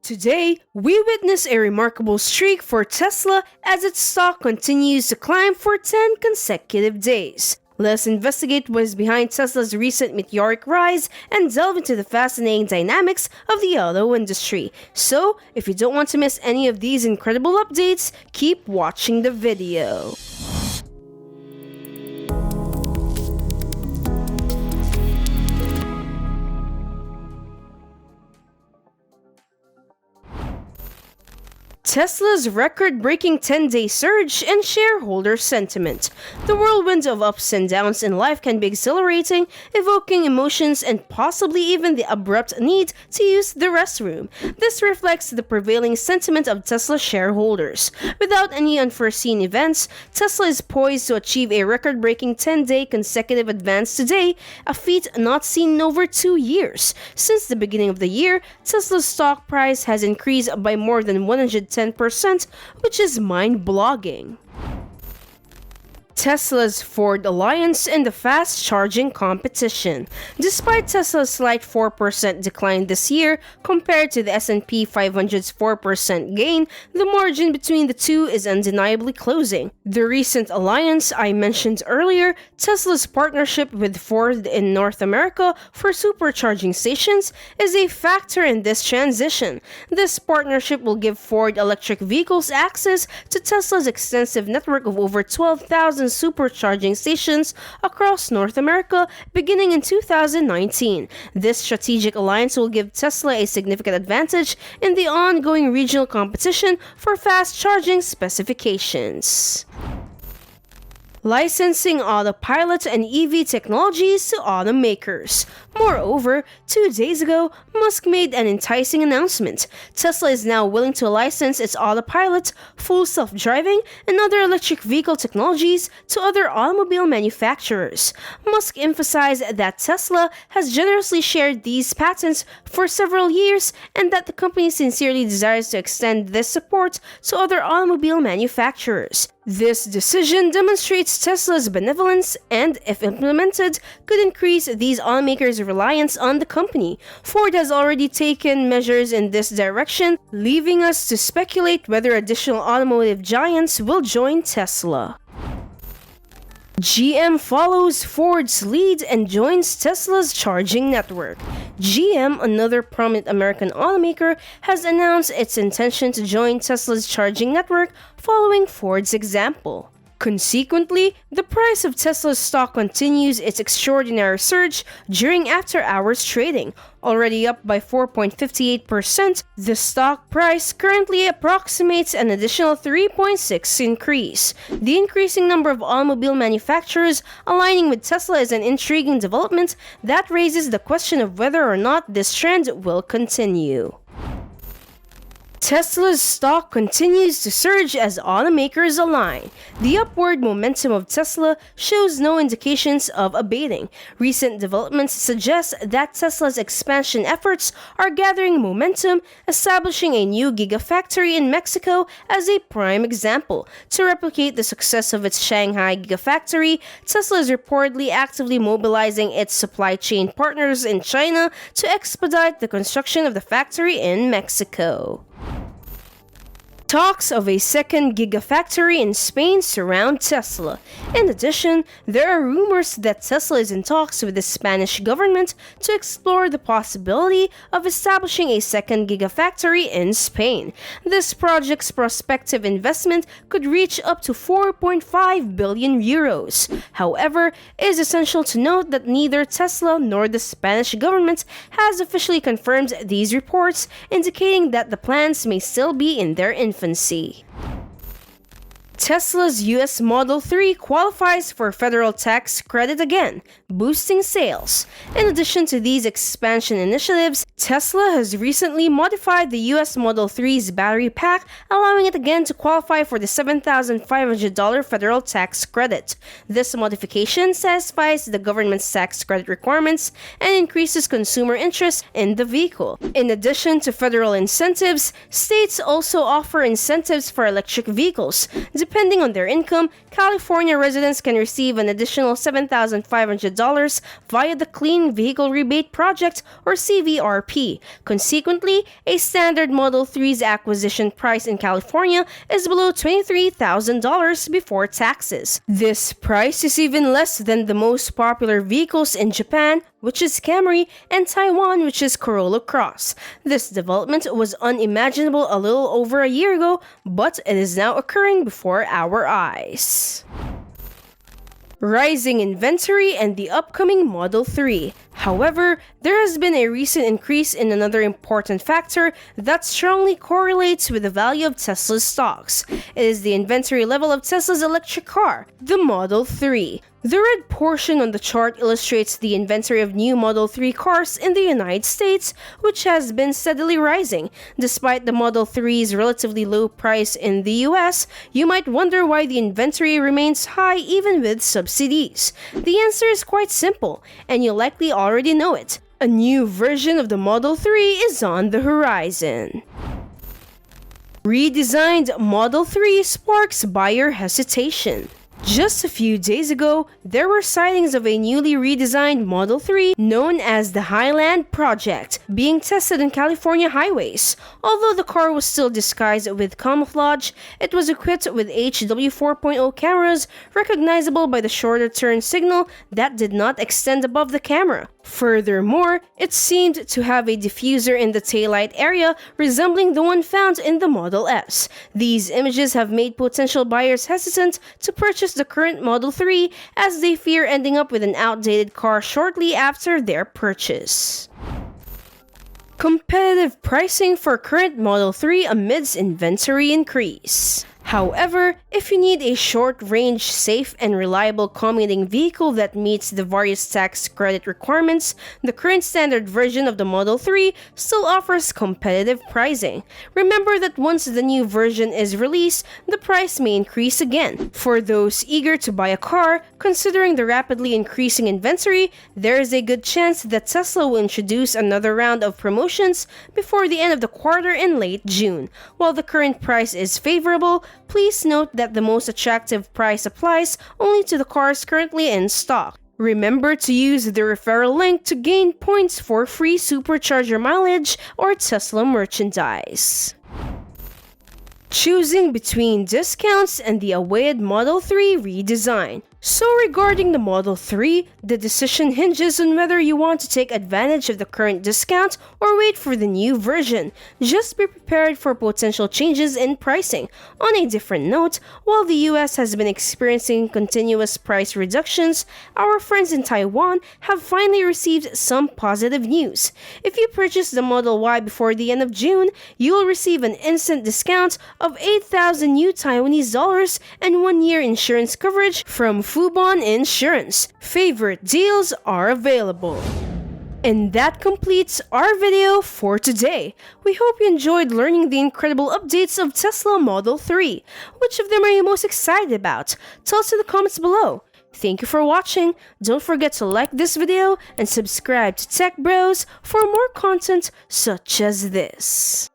Today, we witness a remarkable streak for Tesla as its stock continues to climb for 10 consecutive days. Let's investigate what is behind Tesla's recent meteoric rise and delve into the fascinating dynamics of the auto industry. So, if you don't want to miss any of these incredible updates, keep watching the video. Tesla's record-breaking 10-day surge and shareholder sentiment. The whirlwind of ups and downs in life can be exhilarating, evoking emotions and possibly even the abrupt need to use the restroom. This reflects the prevailing sentiment of Tesla shareholders. Without any unforeseen events, Tesla is poised to achieve a record-breaking 10-day consecutive advance today, a feat not seen in over 2 years. Since the beginning of the year, Tesla's stock price has increased by more than 110%, which is mind-blogging. Tesla's Ford alliance in the fast-charging competition. Despite Tesla's slight 4% decline this year compared to the S&P 500's 4% gain, the margin between the two is undeniably closing. The recent alliance I mentioned earlier, Tesla's partnership with Ford in North America for supercharging stations, is a factor in this transition. This partnership will give Ford electric vehicles access to Tesla's extensive network of over 12,000 supercharging stations across North America beginning in 2019. This strategic alliance will give Tesla a significant advantage in the ongoing regional competition for fast charging specifications. Licensing Autopilot and EV technologies to automakers. Moreover, 2 days ago, Musk made an enticing announcement. Tesla is now willing to license its Autopilot, full self-driving, and other electric vehicle technologies to other automobile manufacturers. Musk emphasized that Tesla has generously shared these patents for several years and that the company sincerely desires to extend this support to other automobile manufacturers. This decision demonstrates Tesla's benevolence and, if implemented, could increase these automakers' reliance on the company. Ford has already taken measures in this direction, leaving us to speculate whether additional automotive giants will join Tesla. GM follows Ford's lead and joins Tesla's charging network. GM, another prominent American automaker, has announced its intention to join Tesla's charging network following Ford's example. Consequently, the price of Tesla's stock continues its extraordinary surge during after-hours trading. Already up by 4.58%, the stock price currently approximates an additional 3.6% increase. The increasing number of automobile manufacturers aligning with Tesla is an intriguing development that raises the question of whether or not this trend will continue. Tesla's stock continues to surge as automakers align. The upward momentum of Tesla shows no indications of abating. Recent developments suggest that Tesla's expansion efforts are gathering momentum, establishing a new gigafactory in Mexico as a prime example. To replicate the success of its Shanghai gigafactory, Tesla is reportedly actively mobilizing its supply chain partners in China to expedite the construction of the factory in Mexico. Talks of a second gigafactory in Spain surround Tesla. In addition, there are rumors that Tesla is in talks with the Spanish government to explore the possibility of establishing a second gigafactory in Spain. This project's prospective investment could reach up to 4.5 billion euros. However, it is essential to note that neither Tesla nor the Spanish government has officially confirmed these reports, indicating that the plans may still be in their infancy. Tesla's US Model 3 qualifies for federal tax credit again, boosting sales. In addition to these expansion initiatives, Tesla has recently modified the US Model 3's battery pack, allowing it again to qualify for the $7,500 federal tax credit. This modification satisfies the government's tax credit requirements and increases consumer interest in the vehicle. In addition to federal incentives, states also offer incentives for electric vehicles. Depending on their income, California residents can receive an additional $7,500 via the Clean Vehicle Rebate Project or CVRP. Consequently, a standard Model 3's acquisition price in California is below $23,000 before taxes. This price is even less than the most popular vehicles in Japan, which is Camry, and Taiwan, which is Corolla Cross. This development was unimaginable a little over a year ago, but it is now occurring before our eyes. Rising inventory and the upcoming Model 3. However, there has been a recent increase in another important factor that strongly correlates with the value of Tesla's stocks. It is the inventory level of Tesla's electric car, the Model 3. The red portion on the chart illustrates the inventory of new Model 3 cars in the United States, which has been steadily rising. Despite the Model 3's relatively low price in the US, you might wonder why the inventory remains high even with subsidies. The answer is quite simple, and you likely already know it. A new version of the Model 3 is on the horizon. Redesigned Model 3 sparks buyer hesitation. Just a few days ago, there were sightings of a newly redesigned Model 3 known as the Highland Project being tested on California highways. Although the car was still disguised with camouflage, it was equipped with HW 4.0 cameras recognizable by the shorter turn signal that did not extend above the camera. Furthermore, it seemed to have a diffuser in the taillight area resembling the one found in the Model S. These images have made potential buyers hesitant to purchase the current Model 3 as they fear ending up with an outdated car shortly after their purchase. Competitive pricing for current Model 3 amidst inventory increase. However, if you need a short-range, safe, and reliable commuting vehicle that meets the various tax credit requirements, the current standard version of the Model 3 still offers competitive pricing. Remember that once the new version is released, the price may increase again. For those eager to buy a car, considering the rapidly increasing inventory, there is a good chance that Tesla will introduce another round of promotions before the end of the quarter in late June. While the current price is favorable, please note that the most attractive price applies only to the cars currently in stock. Remember to use the referral link to gain points for free supercharger mileage or Tesla merchandise. Choosing between discounts and the awaited Model 3 redesign. So regarding the Model 3, the decision hinges on whether you want to take advantage of the current discount or wait for the new version. Just be prepared for potential changes in pricing. On a different note, while the US has been experiencing continuous price reductions, our friends in Taiwan have finally received some positive news. If you purchase the Model Y before the end of June, you will receive an instant discount of 8,000 new Taiwanese dollars and 1-year insurance coverage from Fubon Insurance. Favorite deals are available. And that completes our video for today. We hope you enjoyed learning the incredible updates of Tesla Model 3. Which of them are you most excited about? Tell us in the comments below. Thank you for watching. Don't forget to like this video and subscribe to Tech Bros for more content such as this.